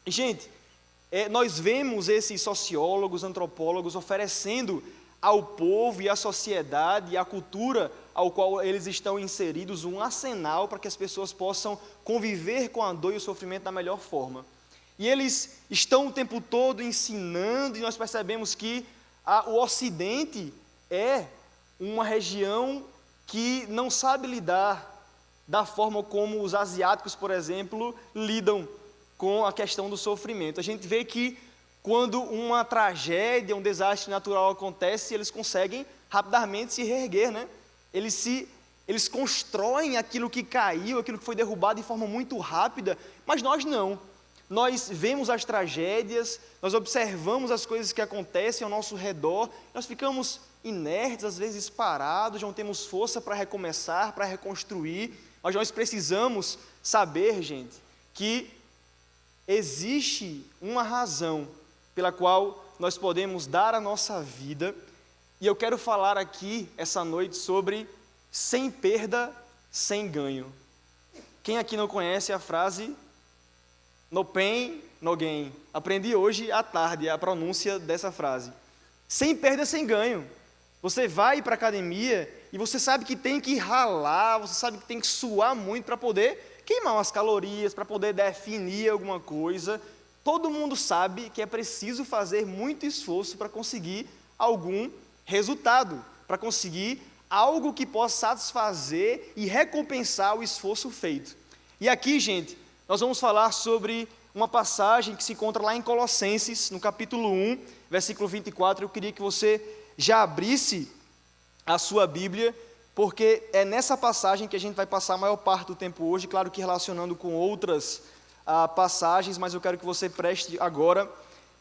Gente, nós vemos esses sociólogos, antropólogos oferecendo ao povo e à sociedade e à cultura ao qual eles estão inseridos um arsenal para que as pessoas possam conviver com a dor e o sofrimento da melhor forma. E eles estão o tempo todo ensinando, e nós percebemos que o Ocidente é uma região que não sabe lidar da forma como os asiáticos, por exemplo, lidam com a questão do sofrimento. A gente vê que quando uma tragédia, um desastre natural acontece, eles conseguem rapidamente se reerguer, né? Eles constroem aquilo que caiu, aquilo que foi derrubado de forma muito rápida, mas nós não. Nós vemos as tragédias, nós observamos as coisas que acontecem ao nosso redor, nós ficamos inertes, às vezes parados, não temos força para recomeçar, para reconstruir, mas nós precisamos saber, gente, que existe uma razão pela qual nós podemos dar a nossa vida, e eu quero falar aqui, essa noite, sobre sem perda, sem ganho. Quem aqui não conhece a frase no pain, no gain? Aprendi hoje à tarde a pronúncia dessa frase. Sem perda, sem ganho. Você vai para a academia e você sabe que tem que ralar, você sabe que tem que suar muito para poder queimar umas calorias, para poder definir alguma coisa. Todo mundo sabe que é preciso fazer muito esforço para conseguir algum resultado, para conseguir algo que possa satisfazer e recompensar o esforço feito. E aqui, gente, nós vamos falar sobre uma passagem que se encontra lá em Colossenses, no capítulo 1, versículo 24. Eu queria que você já abrisse a sua Bíblia, porque é nessa passagem que a gente vai passar a maior parte do tempo hoje, claro que relacionando com outras passagens, mas eu quero que você preste agora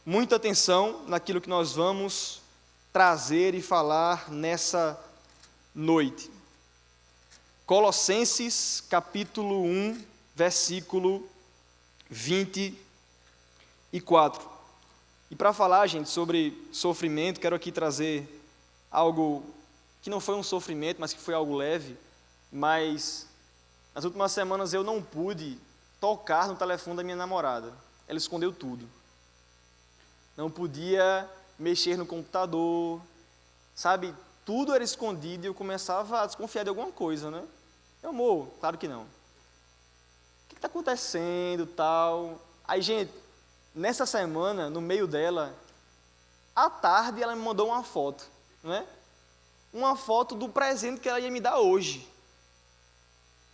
muita atenção naquilo que nós vamos trazer e falar nessa noite. Colossenses, capítulo 1, versículo 24. E para falar, gente, sobre sofrimento, quero aqui trazer algo que não foi um sofrimento, mas que foi algo leve. Mas nas últimas semanas eu não pude tocar no telefone da minha namorada. Ela escondeu tudo. Não podia mexer no computador, sabe? Tudo era escondido e eu começava a desconfiar de alguma coisa, né? Meu amor, claro que não. O que está acontecendo, tal? Aí, gente, nessa semana, no meio dela, à tarde ela me mandou uma foto, né? Uma foto do presente que ela ia me dar hoje.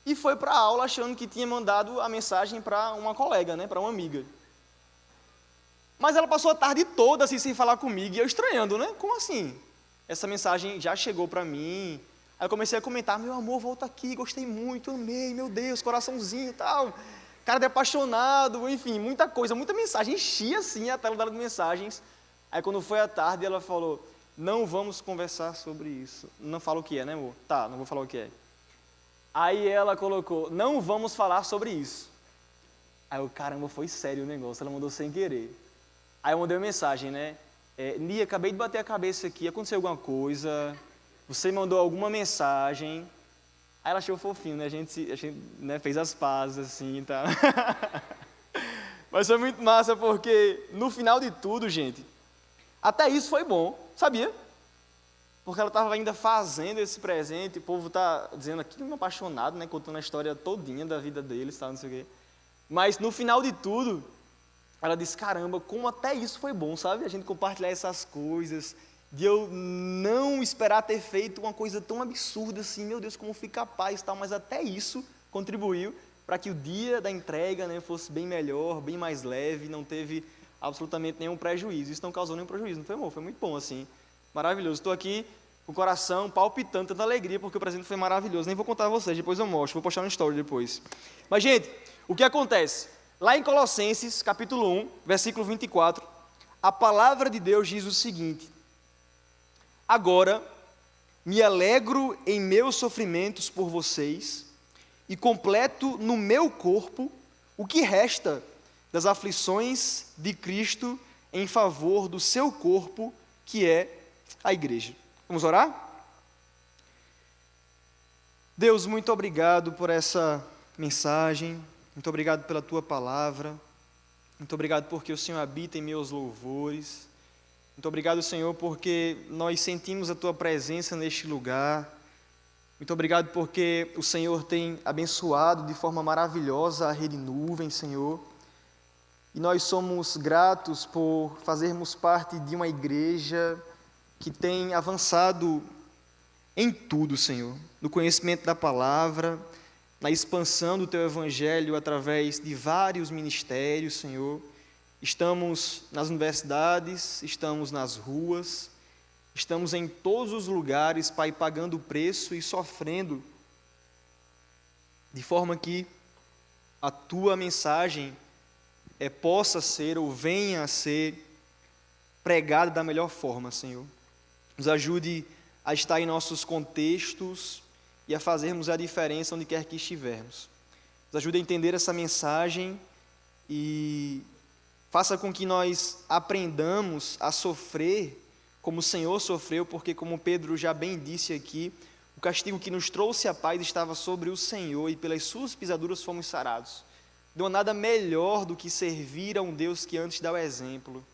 E foi para a aula achando que tinha mandado a mensagem para uma colega, né? Para uma amiga. Mas ela passou a tarde toda assim, sem falar comigo, e eu estranhando, né? Como assim? Essa mensagem já chegou para mim. Aí eu comecei a comentar: meu amor, volta aqui, gostei muito, amei, meu Deus, coraçãozinho e tal. Cara de apaixonado, enfim, muita coisa, muita mensagem. Enchia assim a tela dela de mensagens. Aí quando foi à tarde, ela falou: não vamos conversar sobre isso. Não fala o que é, né, amor? Tá, não vou falar o que é. Aí ela colocou: não vamos falar sobre isso. Aí eu, caramba, foi sério o negócio, ela mandou sem querer. Aí eu mandei uma mensagem, né? Nia, acabei de bater a cabeça aqui, aconteceu alguma coisa? Você mandou alguma mensagem? Aí ela achou fofinho, né? A gente né, fez as pazes assim e tal. Mas foi muito massa porque no final de tudo, gente, até isso foi bom, sabia? Porque ela estava ainda fazendo esse presente, o povo está dizendo aqui, me apaixonado, né? Contando a história todinha da vida deles, tal, não sei o quê. Mas no final de tudo, ela disse: caramba, como até isso foi bom, sabe? A gente compartilhar essas coisas, de eu não esperar ter feito uma coisa tão absurda assim, meu Deus, como fui capaz, tal, mas até isso contribuiu para que o dia da entrega, né, fosse bem melhor, bem mais leve, não teve absolutamente nenhum prejuízo. Isso não causou nenhum prejuízo, não foi, amor? Foi muito bom, assim, maravilhoso. Estou aqui com o coração palpitando, tanta alegria, porque o presente foi maravilhoso. Nem vou contar a vocês, depois eu mostro, vou postar no story depois. Mas, gente, o que acontece? Lá em Colossenses, capítulo 1, versículo 24, a palavra de Deus diz o seguinte: agora me alegro em meus sofrimentos por vocês e completo no meu corpo o que resta das aflições de Cristo em favor do seu corpo, que é a igreja. Vamos orar? Deus, muito obrigado por essa mensagem, muito obrigado pela tua palavra. Muito obrigado porque o Senhor habita em meus louvores. Muito obrigado, Senhor, porque nós sentimos a Tua presença neste lugar. Muito obrigado porque o Senhor tem abençoado de forma maravilhosa a Rede Nuvem, Senhor. E nós somos gratos por fazermos parte de uma igreja que tem avançado em tudo, Senhor. No conhecimento da palavra, na expansão do Teu Evangelho através de vários ministérios, Senhor. Estamos nas universidades, estamos nas ruas, estamos em todos os lugares, Pai, pagando o preço e sofrendo, de forma que a Tua mensagem possa ser ou venha a ser pregada da melhor forma, Senhor. Nos ajude a estar em nossos contextos e a fazermos a diferença onde quer que estivermos. Nos ajude a entender essa mensagem e faça com que nós aprendamos a sofrer como o Senhor sofreu, porque, como Pedro já bem disse aqui, o castigo que nos trouxe a paz estava sobre o Senhor e pelas suas pisaduras fomos sarados. Não há nada melhor do que servir a um Deus que antes dá o exemplo.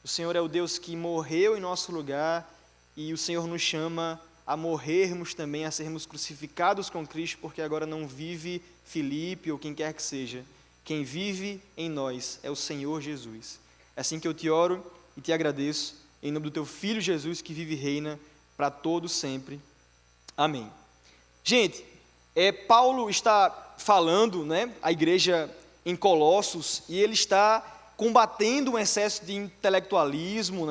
O Senhor é o Deus que morreu em nosso lugar e o Senhor nos chama a morrermos também, a sermos crucificados com Cristo, porque agora não vive Filipe ou quem quer que seja. Quem vive em nós é o Senhor Jesus. É assim que eu te oro e te agradeço, em nome do teu Filho Jesus, que vive e reina para todos sempre. Amém. Gente, Paulo está falando, a igreja em Colossos, e ele está combatendo um excesso de intelectualismo,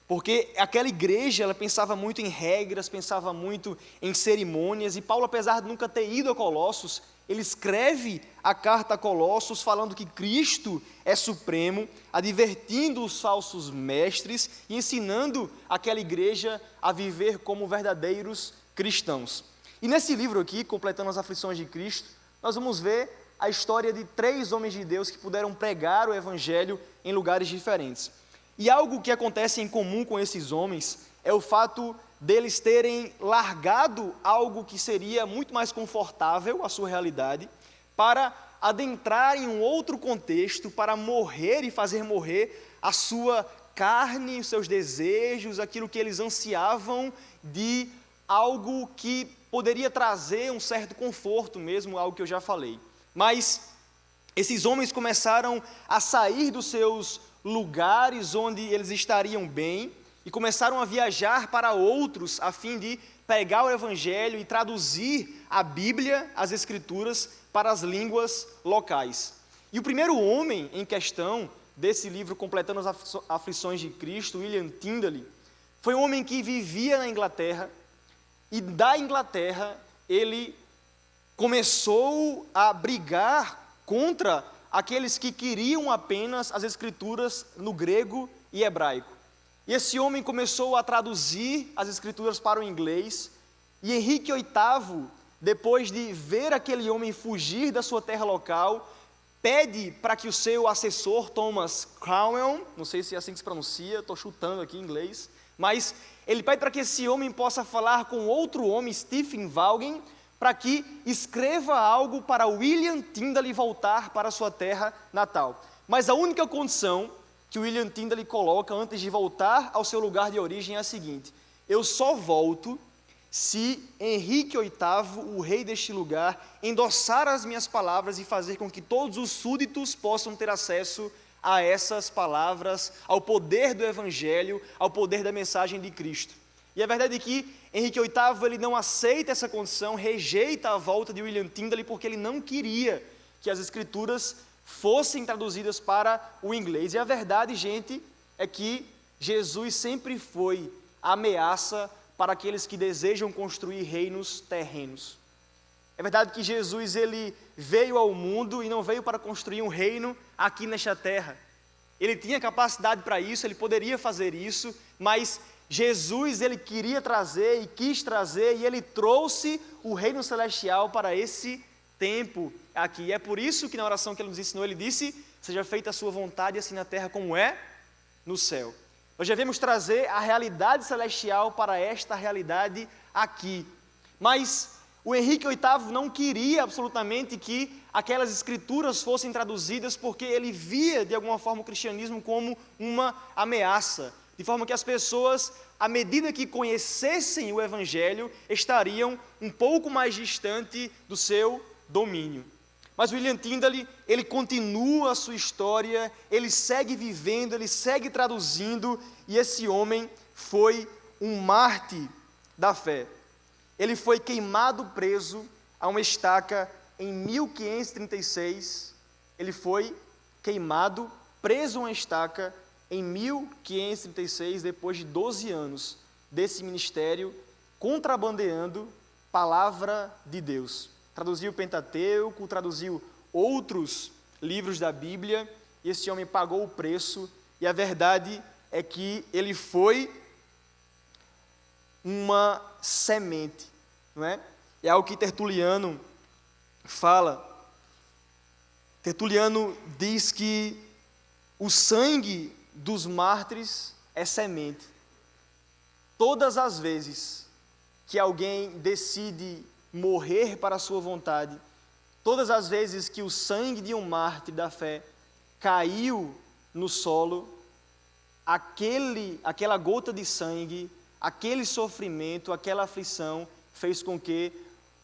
porque aquela igreja, ela pensava muito em regras, pensava muito em cerimônias, e Paulo, apesar de nunca ter ido a Colossos, ele escreve a carta a Colossos falando que Cristo é supremo, advertindo os falsos mestres e ensinando aquela igreja a viver como verdadeiros cristãos. E nesse livro aqui, Completando as Aflições de Cristo, nós vamos ver a história de 3 homens de Deus que puderam pregar o evangelho em lugares diferentes. E algo que acontece em comum com esses homens é o fato deles terem largado algo que seria muito mais confortável à sua realidade, para adentrar em um outro contexto, para morrer e fazer morrer a sua carne, os seus desejos, aquilo que eles ansiavam de algo que poderia trazer um certo conforto mesmo, algo que eu já falei. Mas esses homens começaram a sair dos seus lugares onde eles estariam bem e começaram a viajar para outros a fim de pegar o evangelho e traduzir a Bíblia, as Escrituras, para as línguas locais. E o primeiro homem em questão desse livro, Completando as Aflições de Cristo, William Tyndale, foi um homem que vivia na Inglaterra, e da Inglaterra ele começou a brigar contra aqueles que queriam apenas as Escrituras no grego e hebraico. E esse homem começou a traduzir as Escrituras para o inglês, e Henrique VIII, depois de ver aquele homem fugir da sua terra local, pede para que o seu assessor, Thomas Cromwell, não sei se é assim que se pronuncia, estou chutando aqui em inglês, mas ele pede para que esse homem possa falar com outro homem, Stephen Vaughan, para que escreva algo para William Tyndale voltar para a sua terra natal. Mas a única condição que William Tyndale coloca antes de voltar ao seu lugar de origem é a seguinte: eu só volto se Henrique VIII, o rei deste lugar, endossar as minhas palavras e fazer com que todos os súditos possam ter acesso a essas palavras, ao poder do Evangelho, ao poder da mensagem de Cristo. E a verdade é que Henrique VIII ele não aceita essa condição, rejeita a volta de William Tyndale, porque ele não queria que as Escrituras fossem traduzidas para o inglês. E a verdade, gente, é que Jesus sempre foi a ameaça para aqueles que desejam construir reinos terrenos. É verdade que Jesus ele veio ao mundo e não veio para construir um reino aqui nesta terra. Ele tinha capacidade para isso, ele poderia fazer isso, mas Jesus ele queria trazer e quis trazer, e ele trouxe o reino celestial para esse tempo aqui. E é por isso que na oração que ele nos ensinou, ele disse: seja feita a sua vontade assim na terra como é no céu. Nós devemos trazer a realidade celestial para esta realidade aqui. Mas O Henrique VIII não queria absolutamente que aquelas escrituras fossem traduzidas, porque ele via, de alguma forma, o cristianismo como uma ameaça, de forma que as pessoas, à medida que conhecessem o Evangelho, estariam um pouco mais distante do seu domínio. Mas William Tyndale, ele continua a sua história, ele segue vivendo, ele segue traduzindo, e esse homem foi um mártir da fé. Ele foi queimado preso a uma estaca em 1536. Ele foi queimado, preso a uma estaca em 1536, depois de 12 anos desse ministério, contrabandeando palavra de Deus. Traduziu o Pentateuco, traduziu outros livros da Bíblia, e esse homem pagou o preço, e a verdade é que ele foi uma semente, não é? É algo que Tertuliano fala. Tertuliano diz que o sangue dos mártires é semente. Todas as vezes que alguém decide morrer para a sua vontade, todas as vezes que o sangue de um mártir da fé caiu no solo, aquela gota de sangue, aquele sofrimento, aquela aflição fez com que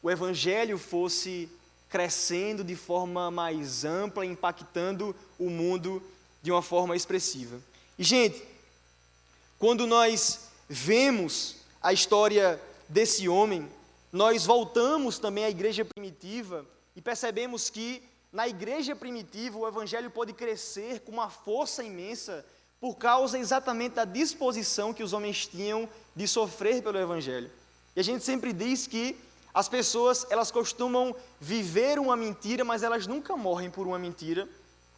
o Evangelho fosse crescendo de forma mais ampla, impactando o mundo de uma forma expressiva. E, gente, quando nós vemos a história desse homem, nós voltamos também à igreja primitiva e percebemos que na igreja primitiva o Evangelho pode crescer com uma força imensa por causa exatamente da disposição que os homens tinham de sofrer pelo Evangelho. E a gente sempre diz que as pessoas, elas costumam viver uma mentira, mas elas nunca morrem por uma mentira,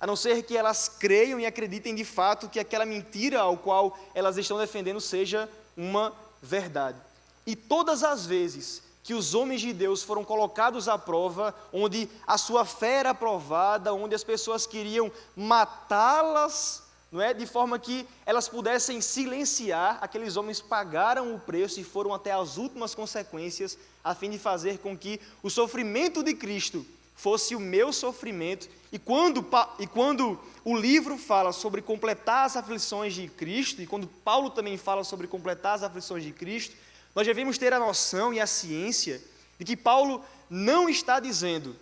a não ser que elas creiam e acreditem de fato que aquela mentira ao qual elas estão defendendo seja uma verdade. E todas as vezes que os homens de Deus foram colocados à prova, onde a sua fé era provada, onde as pessoas queriam matá-las, não é? De forma que elas pudessem silenciar, aqueles homens pagaram o preço e foram até as últimas consequências, a fim de fazer com que o sofrimento de Cristo fosse o meu sofrimento. E quando o livro fala sobre completar as aflições de Cristo, e quando Paulo também fala sobre completar as aflições de Cristo, nós devemos ter a noção e a ciência de que Paulo não está dizendo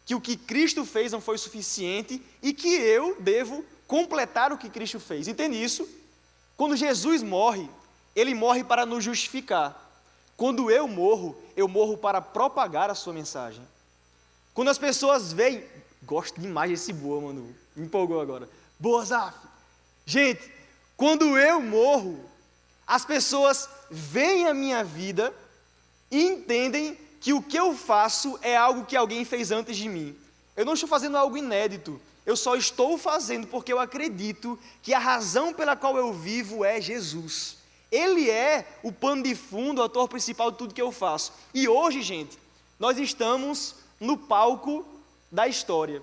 que o que Cristo fez não foi suficiente e que eu devo completar o que Cristo fez. Entende isso? Quando Jesus morre, ele morre para nos justificar. Quando eu morro para propagar a sua mensagem. Quando as pessoas veem, gosto demais desse boa, mano, me empolgou agora. Boa, Zaf. Gente, quando eu morro, as pessoas veem a minha vida e entendem que o que eu faço é algo que alguém fez antes de mim. Eu não estou fazendo algo inédito, eu só estou fazendo porque eu acredito que a razão pela qual eu vivo é Jesus. Ele é o pano de fundo, o ator principal de tudo que eu faço. E hoje, gente, nós estamos no palco da história.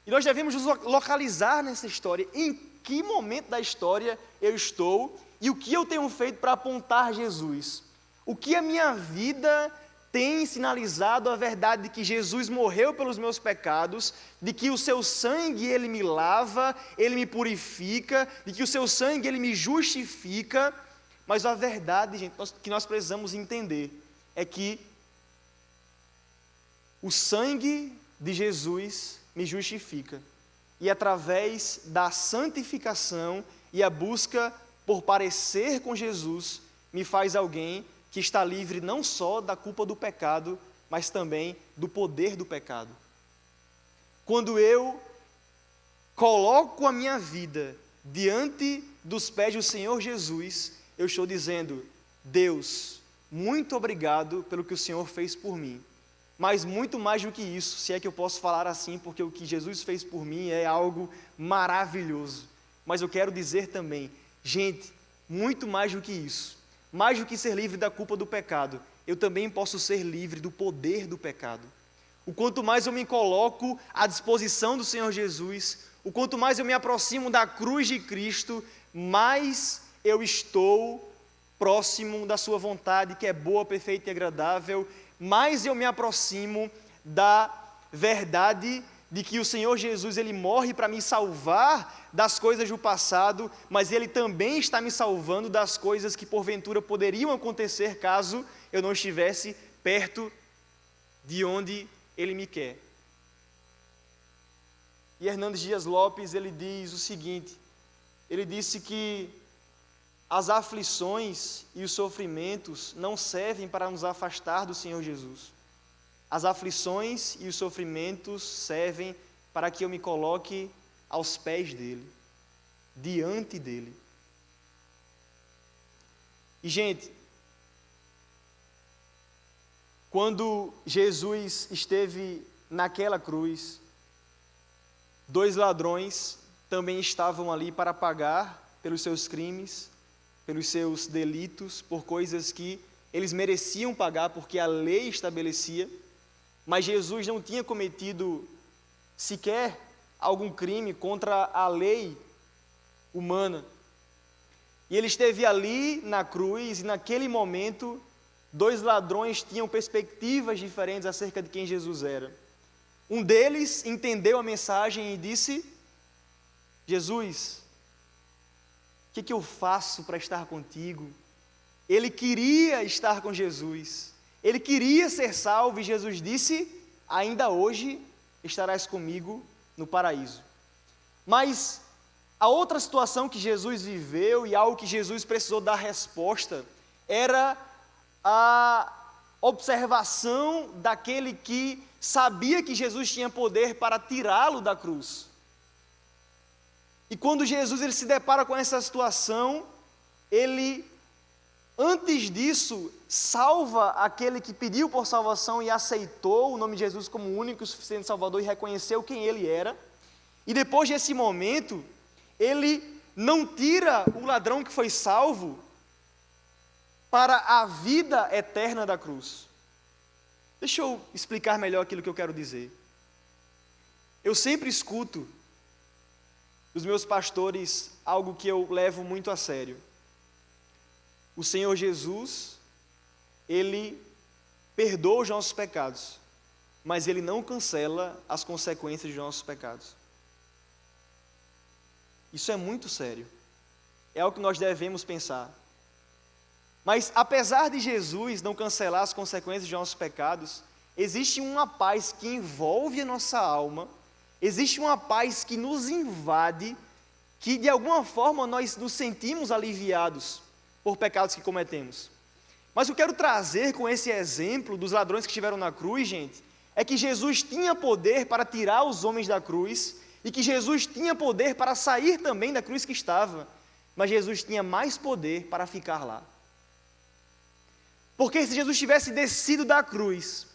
E nós devemos nos localizar nessa história. Em que momento da história eu estou e o que eu tenho feito para apontar Jesus? O que a minha vida tem sinalizado a verdade de que Jesus morreu pelos meus pecados, de que o seu sangue ele me lava, ele me purifica, de que o seu sangue ele me justifica. Mas a verdade, gente, que nós precisamos entender é que o sangue de Jesus me justifica. E através da santificação e a busca por parecer com Jesus, me faz alguém que está livre não só da culpa do pecado, mas também do poder do pecado. Quando eu coloco a minha vida diante dos pés do Senhor Jesus, eu estou dizendo: Deus, muito obrigado pelo que o Senhor fez por mim. Mas muito mais do que isso, se é que eu posso falar assim, porque o que Jesus fez por mim é algo maravilhoso. Mas eu quero dizer também, gente, muito mais do que isso, mais do que ser livre da culpa do pecado, eu também posso ser livre do poder do pecado. O quanto mais eu me coloco à disposição do Senhor Jesus, o quanto mais eu me aproximo da cruz de Cristo, mais eu estou próximo da sua vontade, que é boa, perfeita e agradável, mais eu me aproximo da verdade de que o Senhor Jesus, Ele morre para me salvar das coisas do passado, mas Ele também está me salvando das coisas que porventura poderiam acontecer caso eu não estivesse perto de onde Ele me quer. E Hernandes Dias Lopes, ele diz o seguinte, ele disse que as aflições e os sofrimentos não servem para nos afastar do Senhor Jesus. As aflições e os sofrimentos servem para que eu me coloque aos pés dele, diante dele. E, gente, quando Jesus esteve naquela cruz, 2 ladrões também estavam ali para pagar pelos seus crimes, pelos seus delitos, por coisas que eles mereciam pagar, porque a lei estabelecia, mas Jesus não tinha cometido sequer algum crime contra a lei humana. E ele esteve ali na cruz, e naquele momento, 2 ladrões tinham perspectivas diferentes acerca de quem Jesus era. Um deles entendeu a mensagem e disse: Jesus, o que eu faço para estar contigo? Ele queria estar com Jesus, ele queria ser salvo, e Jesus disse: ainda hoje estarás comigo no paraíso. Mas a outra situação que Jesus viveu e algo que Jesus precisou dar resposta era a observação daquele que sabia que Jesus tinha poder para tirá-lo da cruz. E quando Jesus ele se depara com essa situação, ele, antes disso, salva aquele que pediu por salvação e aceitou o nome de Jesus como o único e suficiente Salvador e reconheceu quem ele era. E depois desse momento, ele não tira o ladrão que foi salvo para a vida eterna da cruz. Deixa eu explicar melhor aquilo que eu quero dizer. Eu sempre escuto dos meus pastores algo que eu levo muito a sério. O Senhor Jesus, Ele perdoa os nossos pecados, mas Ele não cancela as consequências dos nossos pecados. Isso é muito sério. É algo que nós devemos pensar. Mas apesar de Jesus não cancelar as consequências dos nossos pecados, existe uma paz que envolve a nossa alma, existe uma paz que nos invade, que de alguma forma nós nos sentimos aliviados por pecados que cometemos. Mas eu quero trazer com esse exemplo dos ladrões que estiveram na cruz, gente, é que Jesus tinha poder para tirar os homens da cruz, e que Jesus tinha poder para sair também da cruz que estava, mas Jesus tinha mais poder para ficar lá. Porque se Jesus tivesse descido da cruz,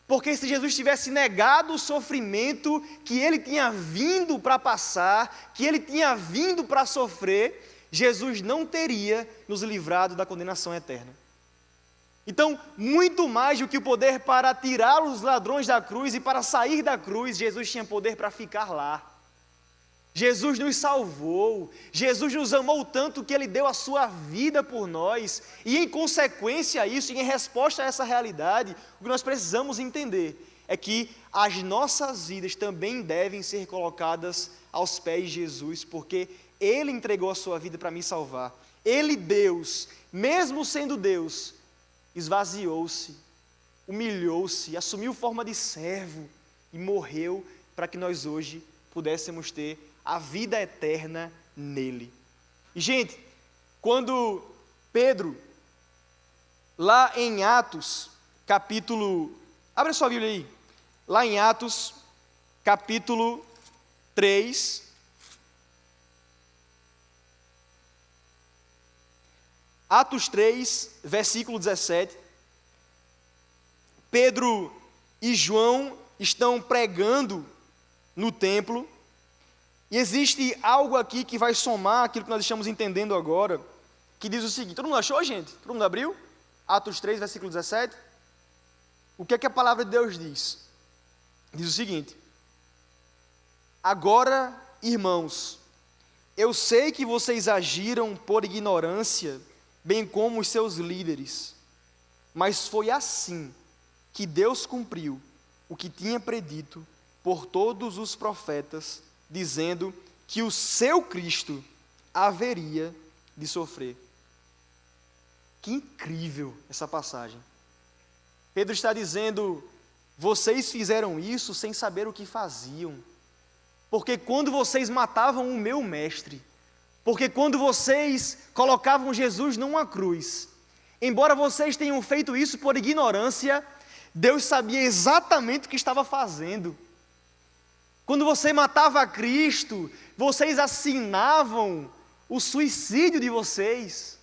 porque se Jesus tivesse negado o sofrimento que ele tinha vindo para passar, que ele tinha vindo para sofrer, Jesus não teria nos livrado da condenação eterna. Então, muito mais do que o poder para tirar os ladrões da cruz e para sair da cruz, Jesus tinha poder para ficar lá. Jesus nos salvou, Jesus nos amou tanto que Ele deu a sua vida por nós, e em consequência a isso, e em resposta a essa realidade, o que nós precisamos entender é que as nossas vidas também devem ser colocadas aos pés de Jesus, porque Ele entregou a sua vida para me salvar. Ele, Deus, mesmo sendo Deus, esvaziou-se, humilhou-se, assumiu forma de servo e morreu para que nós hoje pudéssemos ter a vida eterna nele. E, gente, quando Pedro, lá em Atos, capítulo... Abre a sua Bíblia aí. Lá em Atos, capítulo 3... Atos 3, versículo 17. Pedro e João estão pregando no templo. E existe algo aqui que vai somar aquilo que nós estamos entendendo agora, que diz o seguinte: todo mundo achou, gente? Todo mundo abriu? Atos 3, versículo 17. O que é que a palavra de Deus diz? Diz o seguinte: agora, irmãos, eu sei que vocês agiram por ignorância, bem como os seus líderes, mas foi assim que Deus cumpriu o que tinha predito por todos os profetas, dizendo que o seu Cristo haveria de sofrer. Que incrível essa passagem. Pedro está dizendo: vocês fizeram isso sem saber o que faziam. Porque quando vocês matavam o meu mestre, porque quando vocês colocavam Jesus numa cruz, embora vocês tenham feito isso por ignorância, Deus sabia exatamente o que estava fazendo. Quando você matava a Cristo, vocês assinavam o suicídio de vocês.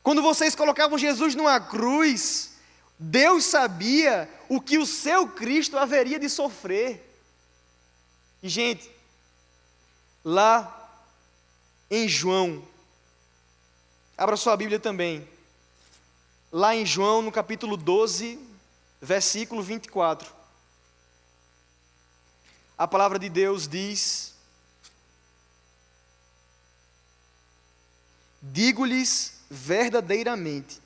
Quando vocês colocavam Jesus numa cruz, Deus sabia o que o seu Cristo haveria de sofrer. E, gente, lá em João, abra sua Bíblia também, lá em João, no capítulo 12, versículo 24, a palavra de Deus diz: digo-lhes verdadeiramente,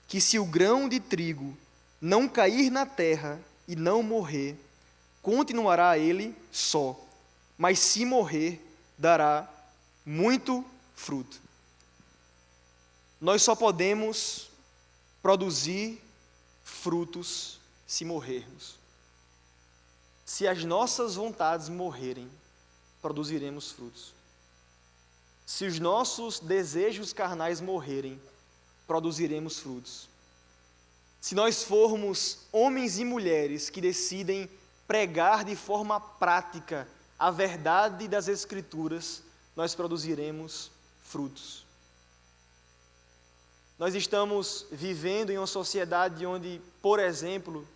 que se o grão de trigo não cair na terra e não morrer, continuará ele só, mas se morrer, dará muito fruto. Nós só podemos produzir frutos se morrermos. Se as nossas vontades morrerem, produziremos frutos. Se os nossos desejos carnais morrerem, produziremos frutos. Se nós formos homens e mulheres que decidem pregar de forma prática a verdade das Escrituras, nós produziremos frutos. Nós estamos vivendo em uma sociedade onde, por exemplo,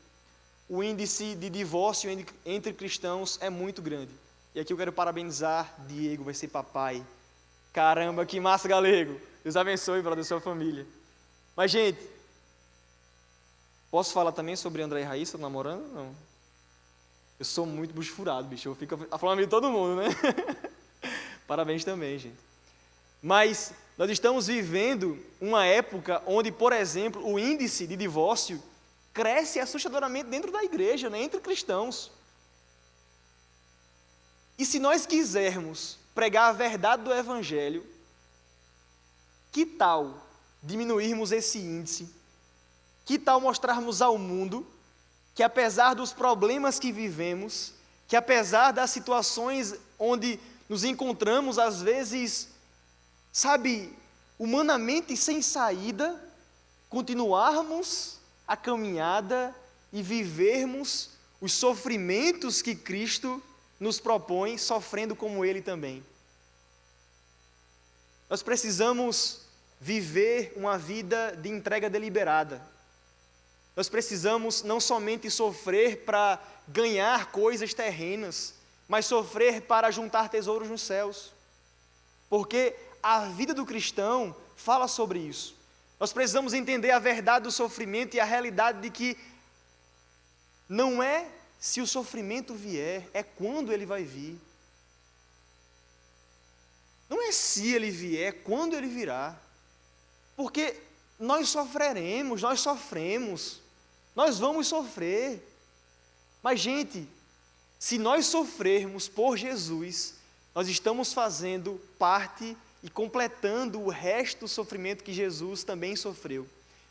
o índice de divórcio entre cristãos é muito grande. E aqui eu quero parabenizar Diego, vai ser papai. Caramba, que massa, galego. Deus abençoe, brother, sua família. Mas, gente, posso falar também sobre André e Raíssa namorando? Não. Eu sou muito bucho furado, bicho. Eu fico falando de todo mundo, né? Parabéns também, gente. Mas nós estamos vivendo uma época onde, por exemplo, o índice de divórcio cresce assustadoramente dentro da igreja, né? Entre cristãos. E se nós quisermos pregar a verdade do Evangelho, que tal diminuirmos esse índice? Que tal mostrarmos ao mundo que, apesar dos problemas que vivemos, que apesar das situações onde nos encontramos, às vezes, sabe, humanamente sem saída, continuarmos a caminhada e vivermos os sofrimentos que Cristo nos propõe, sofrendo como Ele também. Nós precisamos viver uma vida de entrega deliberada. Nós precisamos não somente sofrer para ganhar coisas terrenas, mas sofrer para juntar tesouros nos céus. Porque a vida do cristão fala sobre isso. Nós precisamos entender a verdade do sofrimento e a realidade de que não é se o sofrimento vier, é quando ele vai vir. Não é se ele vier, é quando ele virá. Porque nós sofreremos, nós sofremos, nós vamos sofrer. Mas, gente, se nós sofrermos por Jesus, nós estamos fazendo parte e completando o resto do sofrimento que Jesus também sofreu.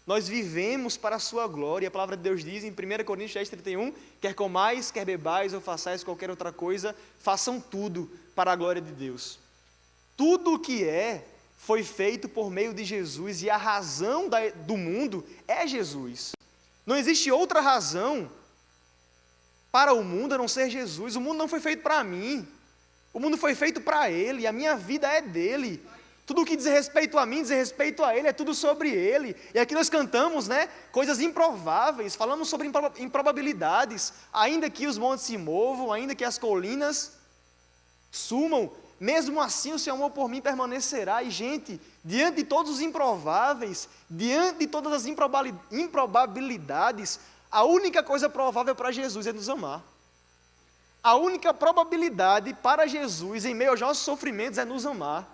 Nós vivemos para a sua glória. A palavra de Deus diz em 1 Coríntios 10:31, quer comais, quer bebais ou façais qualquer outra coisa, façam tudo para a glória de Deus. Tudo o que foi feito por meio de Jesus, e a razão do mundo é Jesus. Não existe outra razão para o mundo a não ser Jesus. O mundo não foi feito para mim, o mundo foi feito para Ele, a minha vida é dele. Tudo o que diz respeito a mim, diz respeito a Ele, é tudo sobre Ele. E aqui nós cantamos, né, coisas improváveis, falamos sobre improbabilidades, ainda que os montes se movam, ainda que as colinas sumam, mesmo assim o seu amor por mim permanecerá. E, gente, diante de todos os improváveis, diante de todas as improbabilidades, a única coisa provável para Jesus é nos amar. A única probabilidade para Jesus, em meio aos nossos sofrimentos, é nos amar.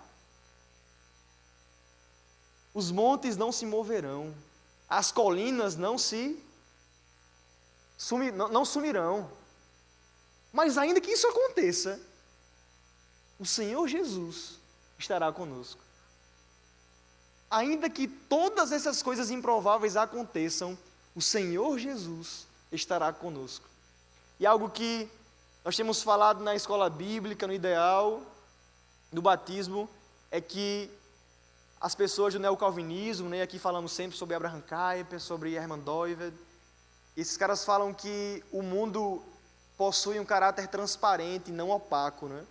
Os montes não se moverão, as colinas não se não sumirão. Mas ainda que isso aconteça, o Senhor Jesus estará conosco. Ainda que todas essas coisas improváveis aconteçam, o Senhor Jesus estará conosco. E algo que nós temos falado na escola bíblica, no ideal do batismo, é que as pessoas do neocalvinismo, né, aqui falamos sempre sobre Abraham Kuyper, sobre Hermann Doived, esses caras falam que o mundo possui um caráter transparente, não opaco, né?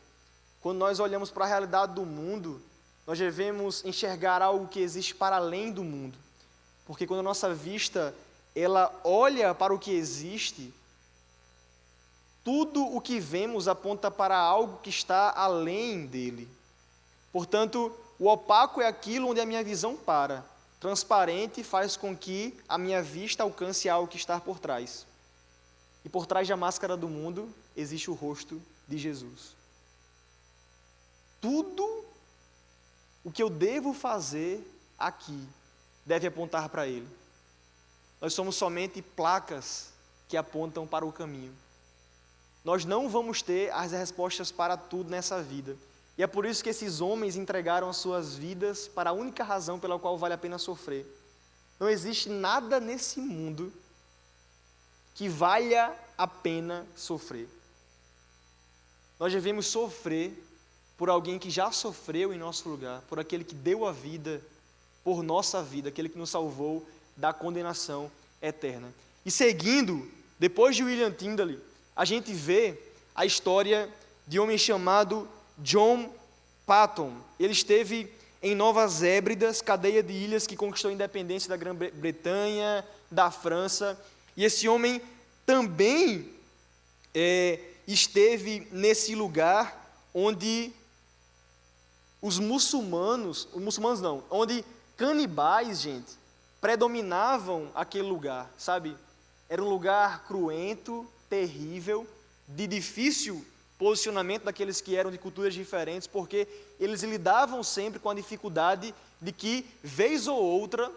Quando nós olhamos para a realidade do mundo, nós devemos enxergar algo que existe para além do mundo. Porque quando a nossa vista, ela olha para o que existe, tudo o que vemos aponta para algo que está além dele. Portanto, o opaco é aquilo onde a minha visão para. Transparente faz com que a minha vista alcance algo que está por trás. E por trás da máscara do mundo existe o rosto de Jesus. Tudo o que eu devo fazer aqui deve apontar para Ele. Nós somos somente placas que apontam para o caminho. Nós não vamos ter as respostas para tudo nessa vida. E é por isso que esses homens entregaram as suas vidas para a única razão pela qual vale a pena sofrer. Não existe nada nesse mundo que valha a pena sofrer. Nós devemos sofrer por alguém que já sofreu em nosso lugar, por aquele que deu a vida por nossa vida, aquele que nos salvou da condenação eterna. E seguindo, depois de William Tyndale, a gente vê a história de um homem chamado John Patton. Ele esteve em Novas Hébridas, cadeia de ilhas que conquistou a independência da Grã-Bretanha, da França. E esse homem também esteve nesse lugar onde onde canibais, gente, predominavam aquele lugar, sabe? Era um lugar cruento, terrível, de difícil posicionamento daqueles que eram de culturas diferentes, porque eles lidavam sempre com a dificuldade de que, vez ou outra,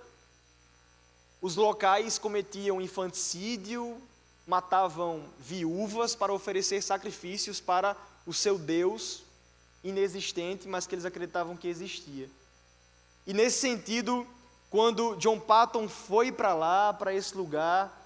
os locais cometiam infanticídio, matavam viúvas para oferecer sacrifícios para o seu Deus inexistente, mas que eles acreditavam que existia. E nesse sentido, quando John Patton foi para lá, para esse lugar,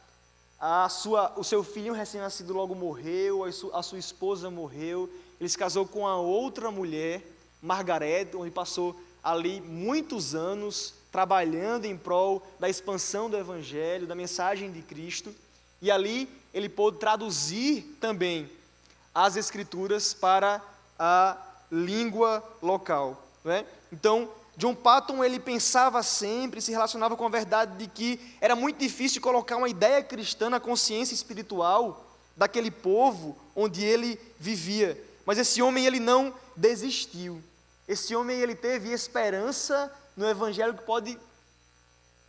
o seu filho recém-nascido logo morreu, a sua esposa morreu, ele se casou com a outra mulher, Margaret, onde passou ali muitos anos trabalhando em prol da expansão do Evangelho, da mensagem de Cristo, e ali ele pôde traduzir também as Escrituras para a língua local, não é? Então, John Patton, ele pensava sempre, se relacionava com a verdade de que era muito difícil colocar uma ideia cristã na consciência espiritual daquele povo onde ele vivia. Mas esse homem, ele não desistiu. Esse homem, ele teve esperança no Evangelho que pode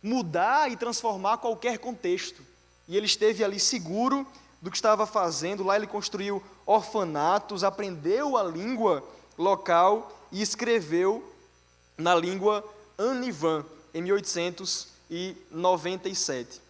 mudar e transformar qualquer contexto. E ele esteve ali seguro do que estava fazendo. Lá ele construiu orfanatos, aprendeu a língua local e escreveu na língua Anivan, em 1897.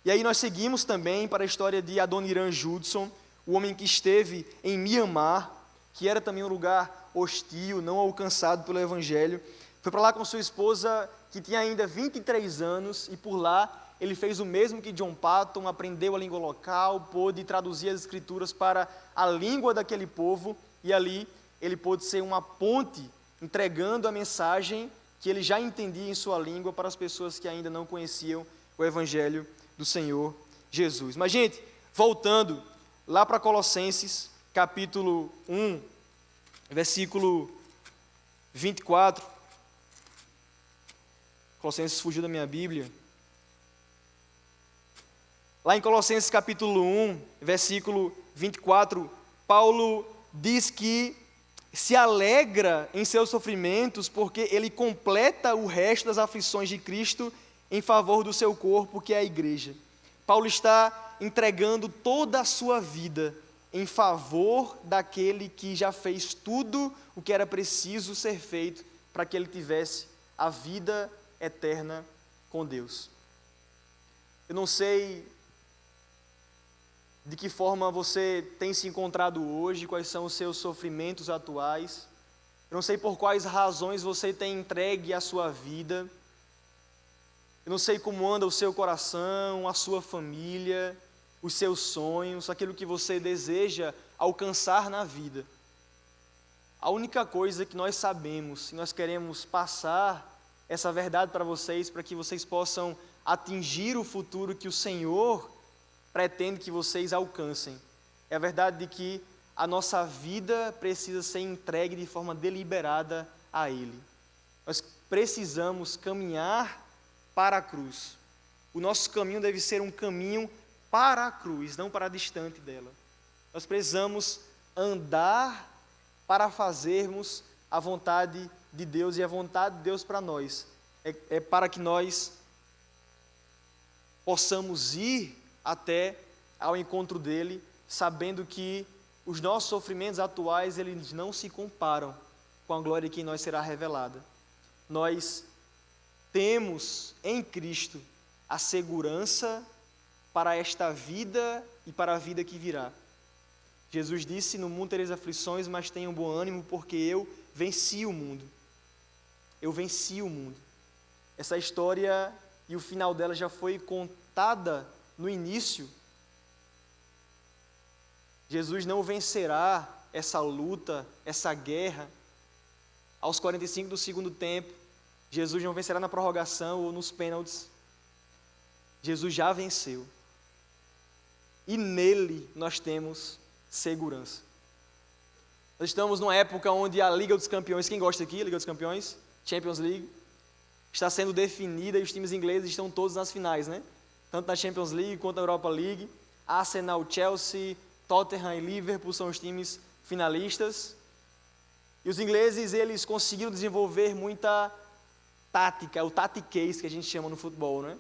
E aí nós seguimos também para a história de Adoniran Judson, o homem que esteve em Mianmar, que era também um lugar hostil, não alcançado pelo Evangelho. Foi para lá com sua esposa, que tinha ainda 23 anos, e por lá ele fez o mesmo que John Patton, aprendeu a língua local, pôde traduzir as Escrituras para a língua daquele povo, e ali ele pôde ser uma ponte, entregando a mensagem que ele já entendia em sua língua para as pessoas que ainda não conheciam o Evangelho do Senhor Jesus. Mas, gente, voltando lá para Colossenses, capítulo 1, versículo 24. Colossenses fugiu da minha Bíblia. Lá em Colossenses capítulo 1, versículo 24, Paulo diz que se alegra em seus sofrimentos porque ele completa o resto das aflições de Cristo em favor do seu corpo, que é a igreja. Paulo está entregando toda a sua vida em favor daquele que já fez tudo o que era preciso ser feito para que ele tivesse a vida eterna com Deus. Eu não sei de que forma você tem se encontrado hoje, quais são os seus sofrimentos atuais. Eu não sei por quais razões você tem entregue a sua vida. Eu não sei como anda o seu coração, a sua família, os seus sonhos, aquilo que você deseja alcançar na vida. A única coisa que nós sabemos, e nós queremos passar essa verdade para que vocês possam atingir o futuro que o Senhor pretende que vocês alcancem. É a verdade de que a nossa vida precisa ser entregue de forma deliberada a Ele. Nós precisamos caminhar para a cruz. O nosso caminho deve ser um caminho para a cruz, não para distante dela. Nós precisamos andar para fazermos a vontade de Deus, e a vontade de Deus para nós é para que nós possamos ir até ao encontro dele, sabendo que os nossos sofrimentos atuais, eles não se comparam com a glória que em nós será revelada. Nós temos em Cristo a segurança para esta vida e para a vida que virá. Jesus disse: no mundo tereis aflições, mas tenham bom ânimo, porque eu venci o mundo. Eu venci o mundo. Essa história e o final dela já foi contada no início. Jesus não vencerá essa luta, essa guerra aos 45 do segundo tempo. Jesus não vencerá na prorrogação ou nos pênaltis. Jesus já venceu. E nele nós temos segurança. Nós estamos numa época onde a Liga dos Campeões, quem gosta aqui, Liga dos Campeões, Champions League, está sendo definida e os times ingleses estão todos nas finais, né? Tanto na Champions League quanto na Europa League. Arsenal, Chelsea, Tottenham e Liverpool são os times finalistas. E os ingleses, eles conseguiram desenvolver muita tática, o tactiquez que a gente chama no futebol, né?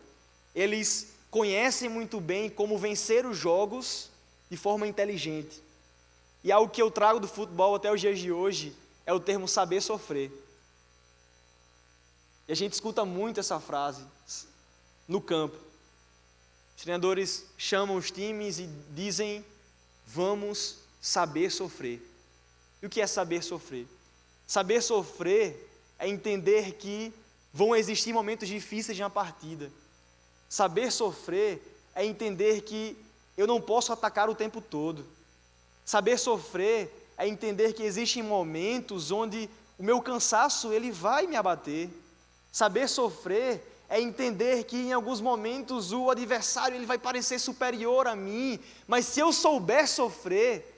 Eles conhecem muito bem como vencer os jogos de forma inteligente. E algo que eu trago do futebol até os dias de hoje é o termo saber sofrer. E a gente escuta muito essa frase no campo. Os treinadores chamam os times e dizem: vamos saber sofrer. E o que é saber sofrer? Saber sofrer é entender que vão existir momentos difíceis na partida. Saber sofrer é entender que eu não posso atacar o tempo todo. Saber sofrer é entender que existem momentos onde o meu cansaço ele vai me abater. Saber sofrer é entender que em alguns momentos o adversário ele vai parecer superior a mim, mas se eu souber sofrer,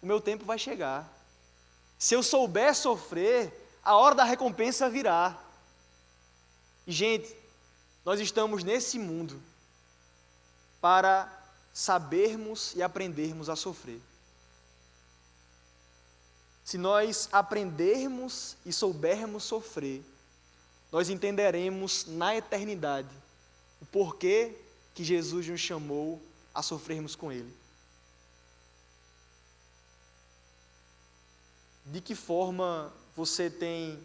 o meu tempo vai chegar. Se eu souber sofrer, a hora da recompensa virá. E, gente, nós estamos nesse mundo para sabermos e aprendermos a sofrer. Se nós aprendermos e soubermos sofrer, nós entenderemos na eternidade o porquê que Jesus nos chamou a sofrermos com Ele. De que forma você tem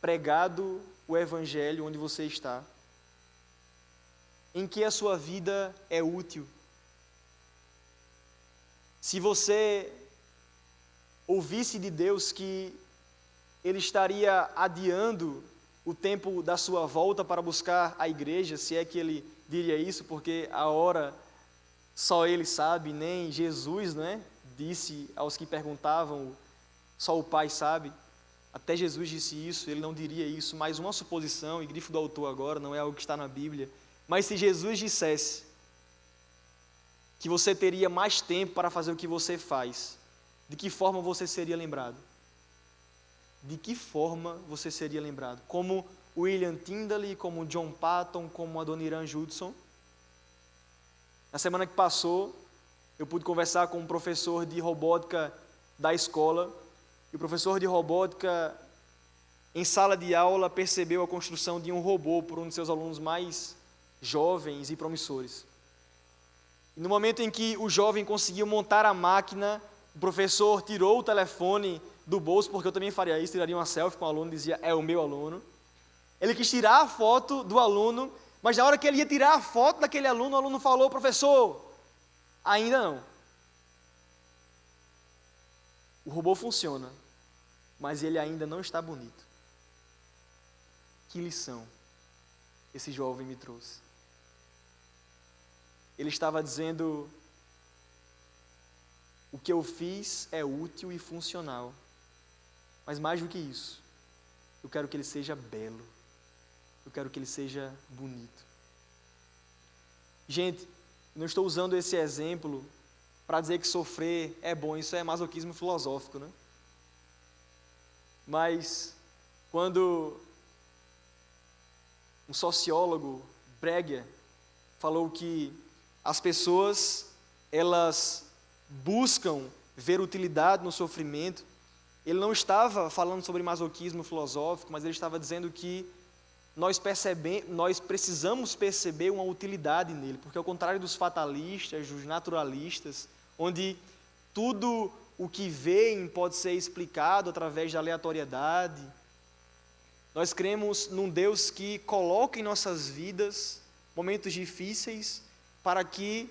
pregado o Evangelho onde você está? Em que a sua vida é útil? Se você ouvisse de Deus que Ele estaria adiando o tempo da sua volta para buscar a igreja, se é que Ele diria isso, porque a hora só Ele sabe, nem Jesus, né, disse aos que perguntavam, só o Pai sabe. Até Jesus disse isso, Ele não diria isso, mas uma suposição, e grifo do autor agora, não é algo que está na Bíblia. Mas se Jesus dissesse que você teria mais tempo para fazer o que você faz, de que forma você seria lembrado? De que forma você seria lembrado? Como William Tyndale, como John Patton, como Adoniran Judson? Na semana que passou, eu pude conversar com um professor de robótica da escola, e o professor de robótica, em sala de aula, percebeu a construção de um robô por um de seus alunos mais jovens e promissores. E no momento em que o jovem conseguiu montar a máquina, o professor tirou o telefone do bolso, porque eu também faria isso, tiraria uma selfie com o aluno, dizia: é o meu aluno. Ele quis tirar a foto do aluno, mas na hora que ele ia tirar a foto daquele aluno, o aluno falou: professor, Ainda não. O robô funciona, mas ele ainda não está bonito. Que lição esse jovem me trouxe. Ele estava dizendo: o que eu fiz é útil e funcional, mas mais do que isso, eu quero que ele seja belo, eu quero que ele seja bonito. Gente, não estou usando esse exemplo para dizer que sofrer é bom, isso é masoquismo filosófico, né? Mas quando um sociólogo, Bregger, falou que as pessoas, elas buscam ver utilidade no sofrimento, ele não estava falando sobre masoquismo filosófico, mas ele estava dizendo que nós precisamos perceber uma utilidade nele, porque ao contrário dos fatalistas, dos naturalistas, onde tudo o que veem pode ser explicado através da aleatoriedade, nós cremos num Deus que coloca em nossas vidas momentos difíceis para que,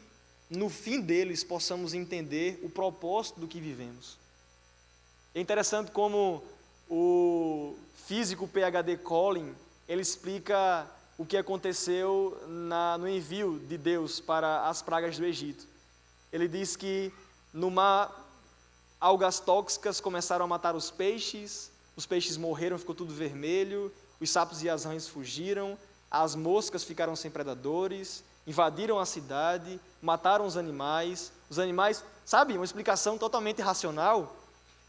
no fim deles, possamos entender o propósito do que vivemos. É interessante como o físico PhD Colin, ele explica o que aconteceu no envio de Deus para as pragas do Egito. Ele diz que no mar, algas tóxicas começaram a matar os peixes morreram, ficou tudo vermelho, os sapos e as rãs fugiram, as moscas ficaram sem predadores, invadiram a cidade, mataram os animais, sabe, uma explicação totalmente racional,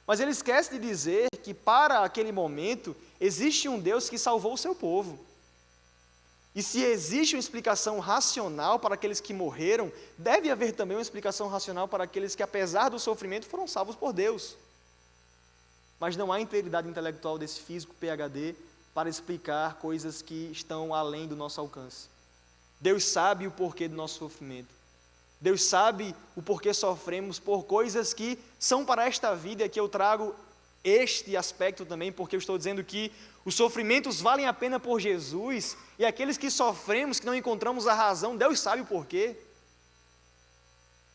mas ele esquece de dizer que para aquele momento existe um Deus que salvou o seu povo. E se existe uma explicação racional para aqueles que morreram, deve haver também uma explicação racional para aqueles que, apesar do sofrimento, foram salvos por Deus. Mas não há integridade intelectual desse físico PhD para explicar coisas que estão além do nosso alcance. Deus sabe o porquê do nosso sofrimento. Deus sabe o porquê sofremos por coisas que são para esta vida, e aqui eu trago este aspecto também, porque eu estou dizendo que os sofrimentos valem a pena por Jesus, e aqueles que sofremos, que não encontramos a razão, Deus sabe o porquê.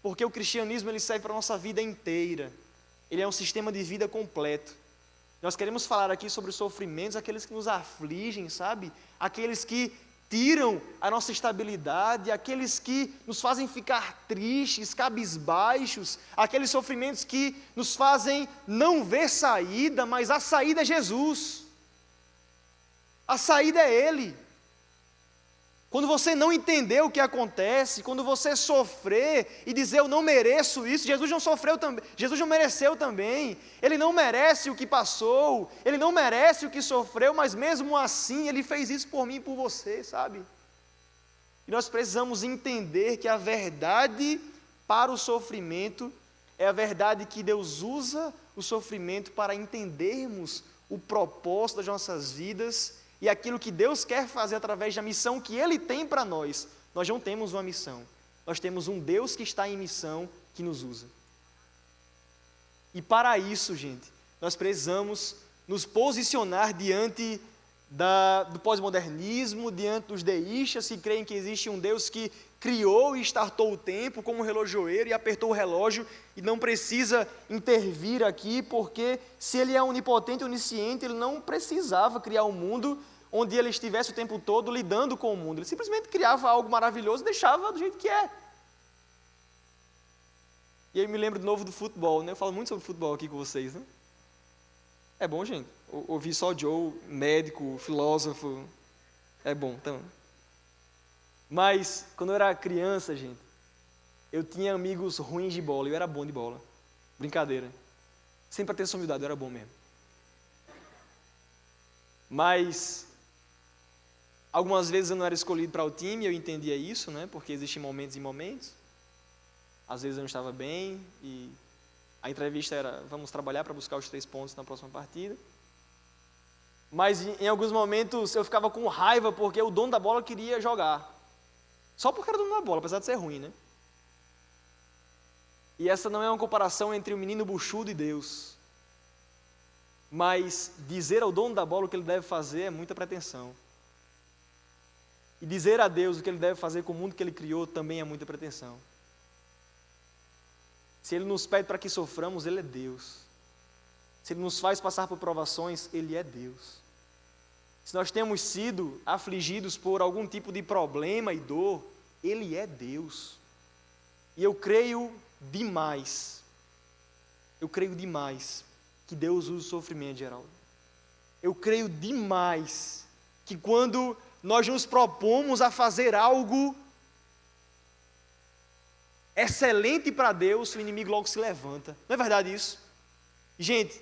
Porque o cristianismo ele serve para a nossa vida inteira. Ele é um sistema de vida completo. Nós queremos falar aqui sobre os sofrimentos, aqueles que nos afligem, sabe? Aqueles que tiram a nossa estabilidade, aqueles que nos fazem ficar tristes, cabisbaixos, aqueles sofrimentos que nos fazem não ver saída, mas a saída é Jesus. A saída é Ele. Quando você não entender o que acontece, quando você sofrer e dizer eu não mereço isso, Jesus não sofreu também, Jesus não mereceu também, Ele não merece o que passou, Ele não merece o que sofreu, mas mesmo assim Ele fez isso por mim e por você, sabe? E nós precisamos entender que a verdade para o sofrimento é a verdade que Deus usa o sofrimento para entendermos o propósito das nossas vidas e aquilo que Deus quer fazer através da missão que Ele tem para nós. Nós não temos uma missão, nós temos um Deus que está em missão, que nos usa. E para isso, gente, nós precisamos nos posicionar diante do pós-modernismo, diante dos deístas que creem que existe um Deus que criou e startou o tempo como um relojoeiro e apertou o relógio e não precisa intervir aqui, porque se Ele é onipotente e onisciente, Ele não precisava criar um mundo onde Ele estivesse o tempo todo lidando com o mundo. Ele simplesmente criava algo maravilhoso e deixava do jeito que é. E aí me lembro de novo do futebol, né? Eu falo muito sobre futebol aqui com vocês, né? É bom, gente, ouvir só Joe, médico, filósofo, é bom, então. Mas, quando eu era criança, gente, eu tinha amigos ruins de bola, eu era bom de bola. Brincadeira. Sem pretensão de humildade, eu era bom mesmo. Mas, algumas vezes eu não era escolhido para o time, eu entendia isso, né? Porque existem momentos e momentos. Às vezes eu não estava bem e a entrevista era, vamos trabalhar para buscar os 3 pontos na próxima partida. Mas em alguns momentos eu ficava com raiva porque o dono da bola queria jogar. Só porque era dono da bola, apesar de ser ruim, né? E essa não é uma comparação entre o menino buchudo e Deus. Mas dizer ao dono da bola o que ele deve fazer é muita pretensão. E dizer a Deus o que ele deve fazer com o mundo que ele criou também é muita pretensão. Se Ele nos pede para que soframos, Ele é Deus. Se Ele nos faz passar por provações, Ele é Deus. Se nós temos sido afligidos por algum tipo de problema e dor, Ele é Deus. E eu creio demais que Deus usa o sofrimento, Geraldo. Eu creio demais que quando nós nos propomos a fazer algo excelente para Deus, o inimigo logo se levanta. Não é verdade isso? Gente,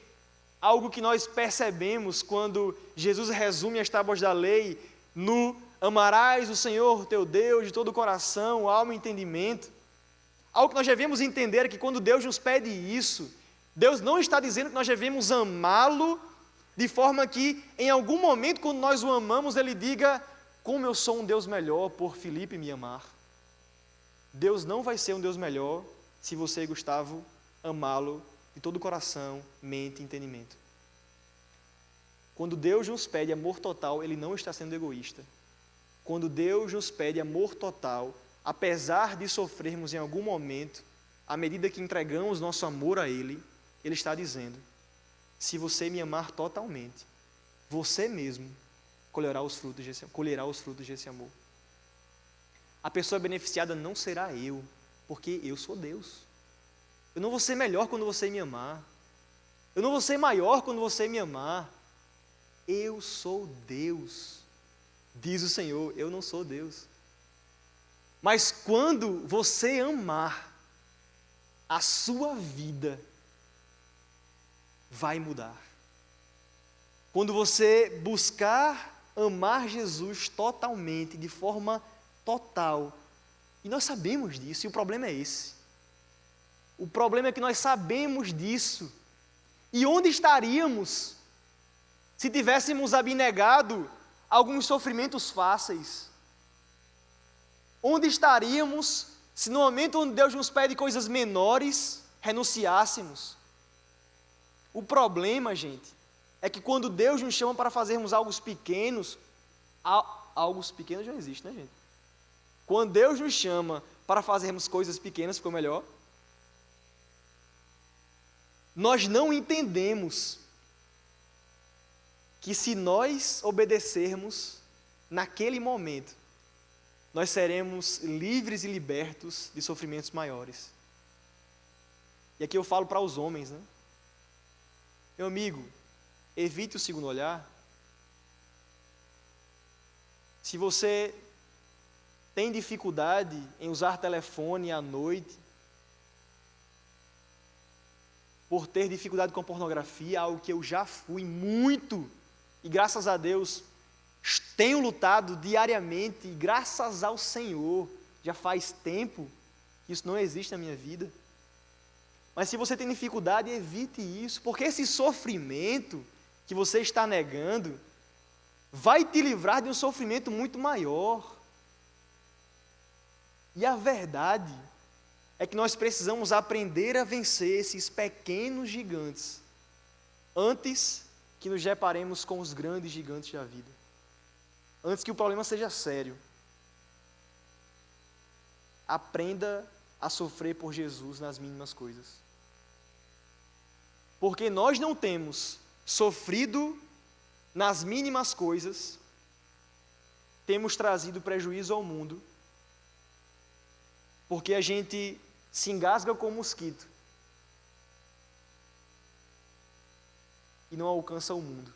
algo que nós percebemos quando Jesus resume as tábuas da lei no amarás o Senhor teu Deus de todo o coração, alma e entendimento. Algo que nós devemos entender é que quando Deus nos pede isso, Deus não está dizendo que nós devemos amá-lo de forma que em algum momento quando nós o amamos, Ele diga: como eu sou um Deus melhor por Filipe me amar. Deus não vai ser um Deus melhor se você, Gustavo, amá-lo de todo o coração, mente e entendimento. Quando Deus nos pede amor total, Ele não está sendo egoísta. Quando Deus nos pede amor total, apesar de sofrermos em algum momento, à medida que entregamos nosso amor a Ele, Ele está dizendo: se você me amar totalmente, você mesmo colherá os frutos desse amor. A pessoa beneficiada não será eu, porque eu sou Deus. Eu não vou ser melhor quando você me amar. Eu não vou ser maior quando você me amar. Eu sou Deus. Diz o Senhor, eu não sou Deus. Mas quando você amar, a sua vida vai mudar. Quando você buscar amar Jesus totalmente, de forma total, e nós sabemos disso, e o problema é esse. O problema é que nós sabemos disso. E onde estaríamos se tivéssemos abnegado alguns sofrimentos fáceis? Onde estaríamos se no momento onde Deus nos pede coisas menores, renunciássemos? O problema, gente, é que quando Deus nos chama para fazermos algo pequenos já existe, né, gente? Quando Deus nos chama para fazermos coisas pequenas, ficou melhor? Nós não entendemos que se nós obedecermos naquele momento, nós seremos livres e libertos de sofrimentos maiores. E aqui eu falo para os homens, né? Meu amigo, evite o segundo olhar. Se você tem dificuldade em usar telefone à noite, por ter dificuldade com pornografia, algo que eu já fui muito, e graças a Deus tenho lutado diariamente, e graças ao Senhor, já faz tempo que isso não existe na minha vida. Mas se você tem dificuldade, evite isso, porque esse sofrimento que você está negando vai te livrar de um sofrimento muito maior. E a verdade é que nós precisamos aprender a vencer esses pequenos gigantes antes que nos deparemos com os grandes gigantes da vida. Antes que o problema seja sério. Aprenda a sofrer por Jesus nas mínimas coisas. Porque nós não temos sofrido nas mínimas coisas, temos trazido prejuízo ao mundo, porque a gente se engasga com um mosquito e não alcança o mundo.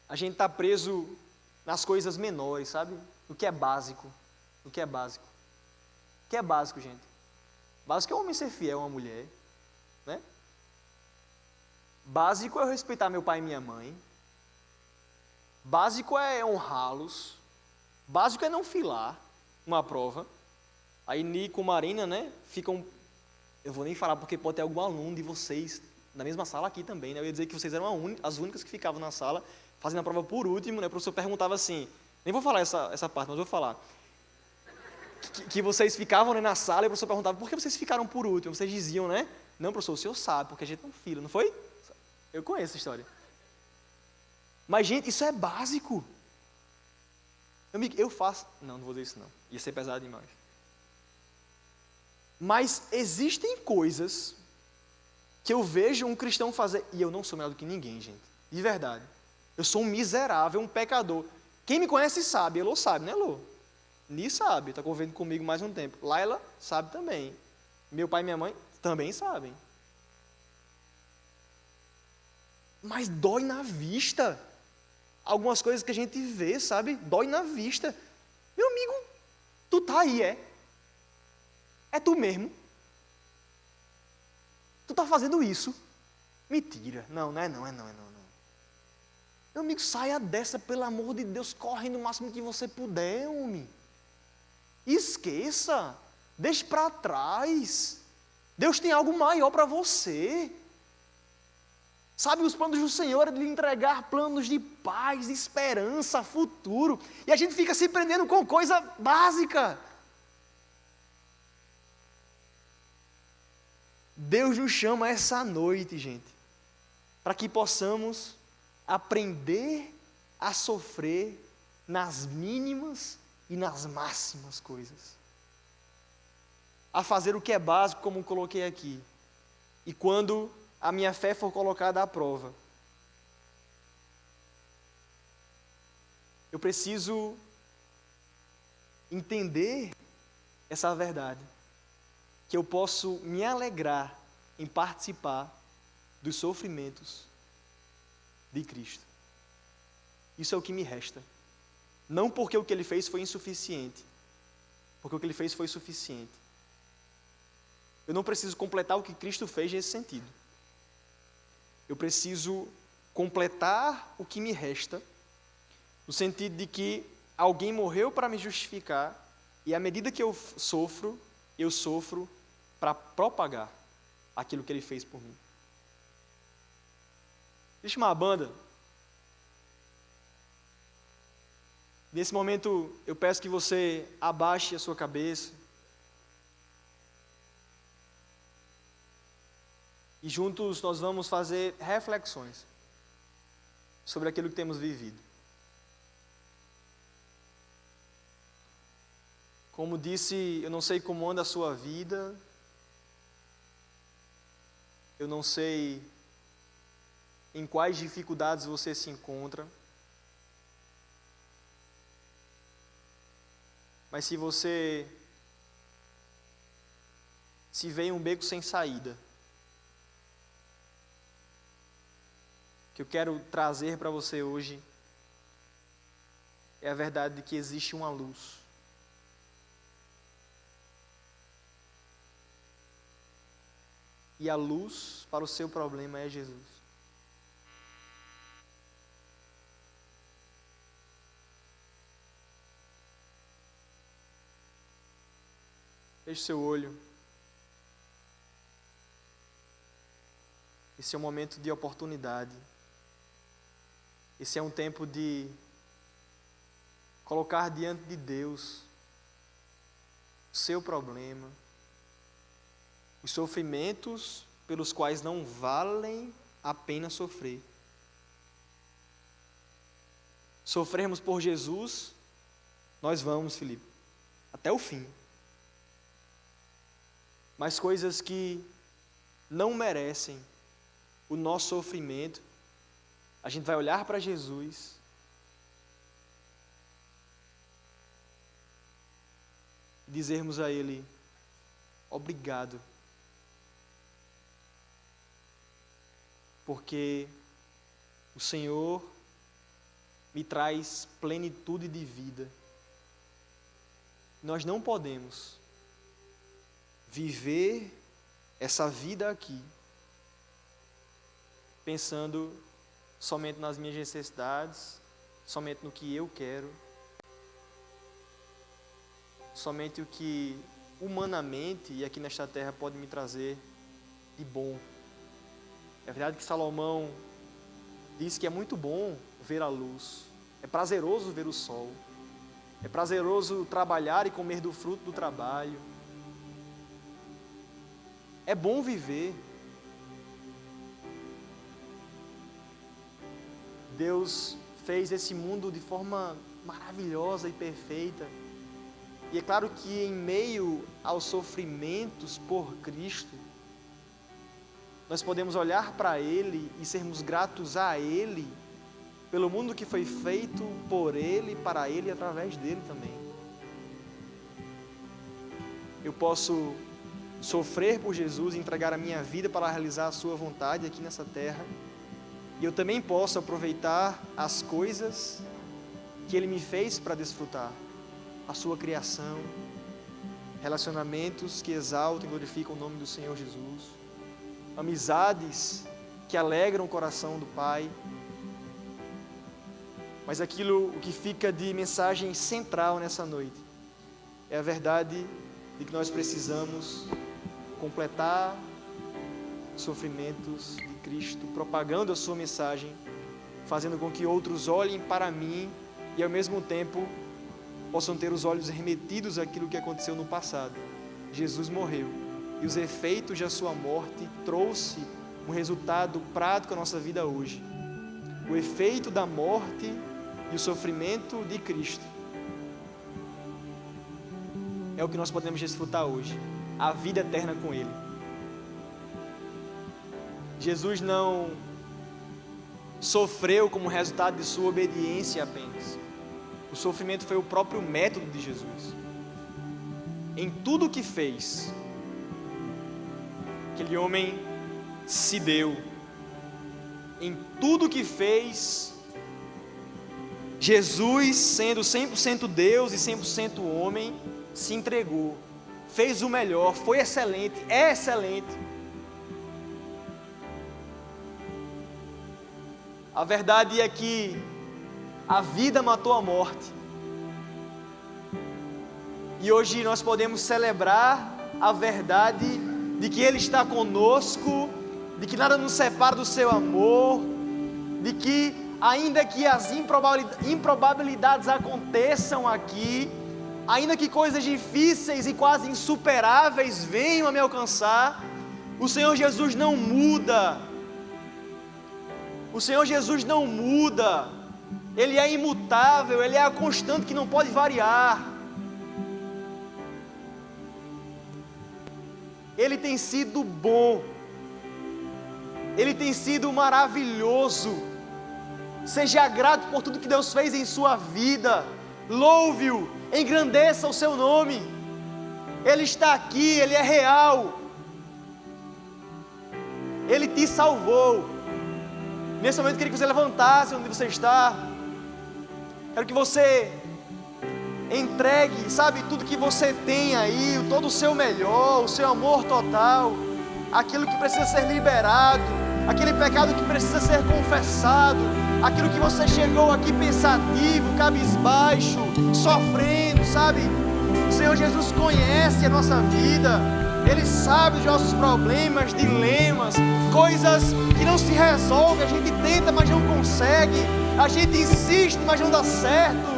A gente está preso nas coisas menores, sabe? No que é básico. O que é básico? O que é básico, gente? Básico é o homem ser fiel a uma mulher, né? Básico é eu respeitar meu pai e minha mãe. Básico é honrá-los. Básico é não filar uma prova. Aí Nico e Marina, né, ficam... Eu vou nem falar porque pode ter algum aluno de vocês na mesma sala aqui também, né? Eu ia dizer que vocês eram as únicas que ficavam na sala fazendo a prova por último, né? O professor perguntava assim, nem vou falar essa parte, mas vou falar. Que vocês ficavam, né, na sala e o professor perguntava, por que vocês ficaram por último? Vocês diziam, né? Não, professor, o senhor sabe, porque a gente não fila, não foi? Eu conheço essa história. Mas, gente, isso é básico. Amigo, eu faço... Não vou dizer isso não. Ia ser pesado demais. Mas existem coisas que eu vejo um cristão fazer, e eu não sou melhor do que ninguém, gente, de verdade. Eu sou um miserável, um pecador. Quem me conhece sabe, Elô sabe, né, Elô? Ni sabe, está convivendo comigo mais um tempo. Laila sabe também. Meu pai e minha mãe também sabem. Mas dói na vista. Algumas coisas que a gente vê, sabe? Dói na vista. Meu amigo, tu tá aí, é? É tu mesmo? Tu tá fazendo isso? Mentira. Não. Meu amigo, saia dessa, pelo amor de Deus, corre no máximo que você puder, homem. Esqueça. Deixe para trás. Deus tem algo maior para você. Sabe, os planos do Senhor é de lhe entregar planos de paz, de esperança, futuro. E a gente fica se prendendo com coisa básica. Deus nos chama essa noite, gente, para que possamos aprender a sofrer nas mínimas e nas máximas coisas. A fazer o que é básico, como coloquei aqui. E quando a minha fé for colocada à prova, eu preciso entender essa verdade, que eu posso me alegrar em participar dos sofrimentos de Cristo. Isso é o que me resta. Não porque o que Ele fez foi insuficiente, porque o que Ele fez foi suficiente. Eu não preciso completar o que Cristo fez nesse sentido. Eu preciso completar o que me resta, no sentido de que alguém morreu para me justificar, e à medida que eu sofro para propagar aquilo que Ele fez por mim. Deixa eu chamar a banda. Nesse momento, eu peço que você abaixe a sua cabeça. E juntos nós vamos fazer reflexões sobre aquilo que temos vivido. Como disse, eu não sei como anda a sua vida, eu não sei em quais dificuldades você se encontra, mas se você se vê em um beco sem saída, que eu quero trazer para você hoje é a verdade de que existe uma luz. E a luz para o seu problema é Jesus. Feche seu olho. Esse é um momento de oportunidade. Esse é um tempo de colocar diante de Deus o seu problema, os sofrimentos pelos quais não valem a pena sofrer. Sofrermos por Jesus, nós vamos, Felipe, até o fim. Mas coisas que não merecem o nosso sofrimento, a gente vai olhar para Jesus e dizermos a Ele: obrigado, porque o Senhor me traz plenitude de vida. Nós não podemos viver essa vida aqui pensando somente nas minhas necessidades, somente no que eu quero, somente o que humanamente e aqui nesta terra pode me trazer de bom. É verdade que Salomão diz que é muito bom ver a luz, é prazeroso ver o sol, é prazeroso trabalhar e comer do fruto do trabalho. É bom viver. Deus fez esse mundo de forma maravilhosa e perfeita. E é claro que em meio aos sofrimentos por Cristo, nós podemos olhar para Ele e sermos gratos a Ele, pelo mundo que foi feito por Ele, para Ele e através dEle também. Eu posso sofrer por Jesus e entregar a minha vida para realizar a sua vontade aqui nessa terra, e eu também posso aproveitar as coisas que Ele me fez para desfrutar, a sua criação, relacionamentos que exaltam e glorificam o nome do Senhor Jesus, amizades que alegram o coração do Pai. Mas o que fica de mensagem central nessa noite é a verdade de que nós precisamos completar os sofrimentos de Cristo, propagando a sua mensagem, fazendo com que outros olhem para mim e ao mesmo tempo possam ter os olhos remetidos àquilo que aconteceu no passado. Jesus morreu e os efeitos da sua morte trouxe um resultado prático à nossa vida hoje. O efeito da morte e o sofrimento de Cristo é o que nós podemos desfrutar hoje, a vida eterna com Ele. Jesus não sofreu como resultado de sua obediência apenas. O sofrimento foi o próprio método de Jesus. Em tudo o que fez, aquele homem se deu. Em tudo o que fez, Jesus, sendo 100% Deus e 100% homem, se entregou, fez o melhor, foi excelente, é excelente. A verdade é que a vida matou a morte. E hoje nós podemos celebrar a verdade de que Ele está conosco, de que nada nos separa do seu amor, de que ainda que as improbabilidades aconteçam aqui, ainda que coisas difíceis e quase insuperáveis venham a me alcançar, o Senhor Jesus não muda. O Senhor Jesus não muda. Ele é imutável, Ele é a constante que não pode variar. Ele tem sido bom. Ele tem sido maravilhoso. Seja grato por tudo que Deus fez em sua vida. Louve-o, engrandeça o seu nome. Ele está aqui, Ele é real. Ele te salvou. Nesse momento eu queria que você levantasse onde você está. Quero que você entregue, sabe, tudo que você tem aí, todo o seu melhor, o seu amor total, aquilo que precisa ser liberado, aquele pecado que precisa ser confessado, aquilo que você chegou aqui pensativo, cabisbaixo, sofrendo, sabe? O Senhor Jesus conhece a nossa vida, Ele sabe os nossos problemas, dilemas, coisas que não se resolvem, a gente tenta, mas não consegue, a gente insiste, mas não dá certo,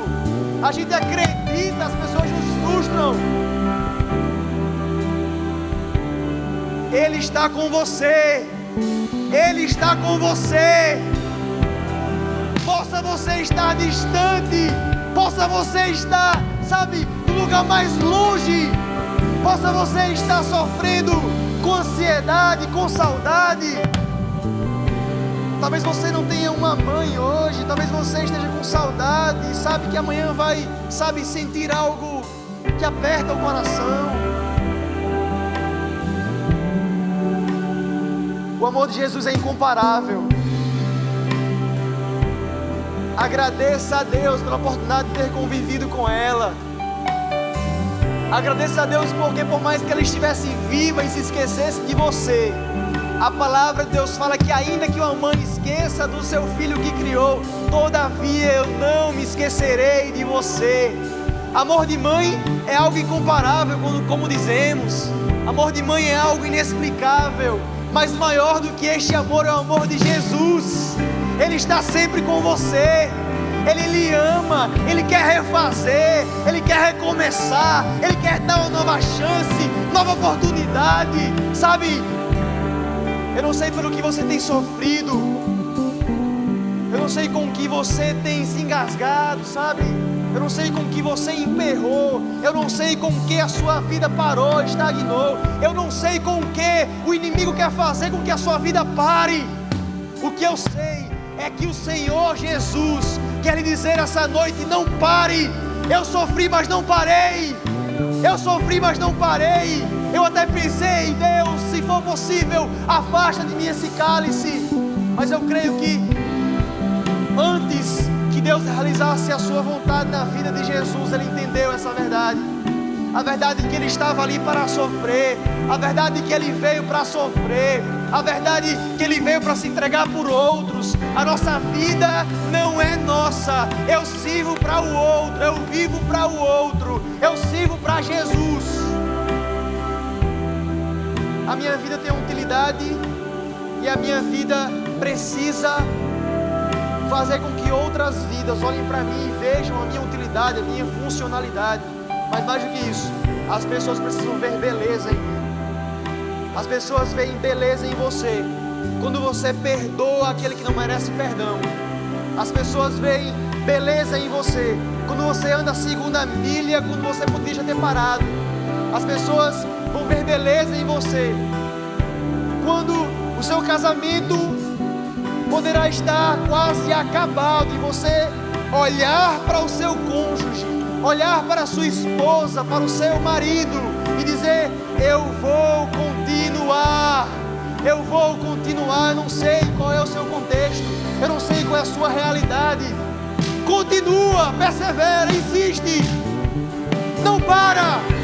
a gente acredita, as pessoas nos frustram. Ele está com você, Ele está com você. Possa você estar distante, possa você estar, sabe, no lugar mais longe, possa você estar sofrendo com ansiedade, com saudade. Talvez você não tenha uma mãe hoje, talvez você esteja com saudade, sabe que amanhã vai, sabe, sentir algo que aperta o coração. O amor de Jesus é incomparável. Agradeça a Deus pela oportunidade de ter convivido com ela. Agradeça a Deus porque por mais que ela estivesse viva e se esquecesse de você, a palavra de Deus fala que ainda que uma mãe esqueça do seu filho que criou, todavia eu não me esquecerei de você. Amor de mãe é algo incomparável, como dizemos. Amor de mãe é algo inexplicável. Mas maior do que este amor é o amor de Jesus. Ele está sempre com você. Ele lhe ama, Ele quer refazer, Ele quer recomeçar, Ele quer dar uma nova chance, nova oportunidade, sabe? Eu não sei pelo que você tem sofrido, eu não sei com que você tem se engasgado, sabe? Eu eu não sei com que você emperrou, eu não sei com que a sua vida parou, estagnou, eu não sei com que o inimigo quer fazer com que a sua vida pare. O que eu sei é que o Senhor Jesus quer lhe dizer essa noite: não pare. Eu sofri, mas não parei. Eu sofri, mas não parei. Eu até pensei: Deus, se for possível, afasta de mim esse cálice. Mas eu creio que antes que Deus realizasse a sua vontade na vida de Jesus, Ele entendeu essa verdade. A verdade de que Ele estava ali para sofrer, a verdade de que Ele veio para sofrer, a verdade que Ele veio para se entregar por outros. A nossa vida não é nossa. Eu sirvo para o outro, eu vivo para o outro, eu sirvo para Jesus. A minha vida tem utilidade e a minha vida precisa fazer com que outras vidas olhem para mim e vejam a minha utilidade, a minha funcionalidade. Mas mais do que isso, as pessoas precisam ver beleza em mim. As pessoas veem beleza em você quando você perdoa aquele que não merece perdão. As pessoas veem beleza em você quando você anda a segunda milha, quando você podia ter parado. As pessoas vão ver beleza em você quando o seu casamento poderá estar quase acabado e você olhar para o seu cônjuge, olhar para a sua esposa, para o seu marido e dizer: eu vou continuar, eu vou continuar. Eu não sei qual é o seu contexto, eu não sei qual é a sua realidade. Continua, persevera, insiste, não para.